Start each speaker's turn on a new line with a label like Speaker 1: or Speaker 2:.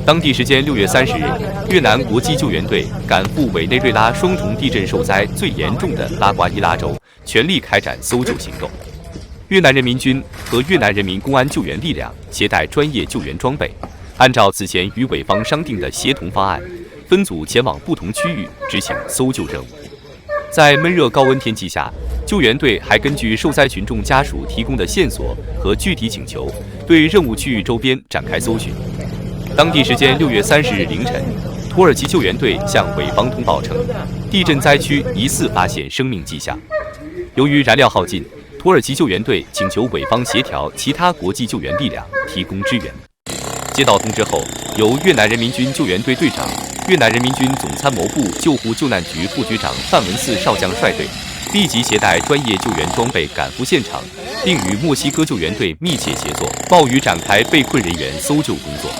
Speaker 1: 当地时间6月30日，越南国际救援队赶赴委内瑞拉双重地震受灾最严重的拉瓜伊拉州，全力开展搜救行动。越南人民军和越南人民公安救援力量携带专业救援装备，按照此前与委方商定的协同方案，分组前往不同区域执行搜救任务。在闷热高温天气下，救援队还根据受灾群众家属提供的线索和具体请求，对任务区域周边展开搜寻。当地时间6月30日凌晨，土耳其救援队向委方通报称，地震灾区疑似发现生命迹象。由于燃料耗尽，土耳其救援队请求委方协调其他国际救援力量提供支援。接到通知后，由越南人民军救援队队长、越南人民军总参谋部救护救难局副局长范文嗣少将率队，立即携带专业救援装备赶赴现场，并与墨西哥救援队密切协作，冒雨展开被困人员搜救工作。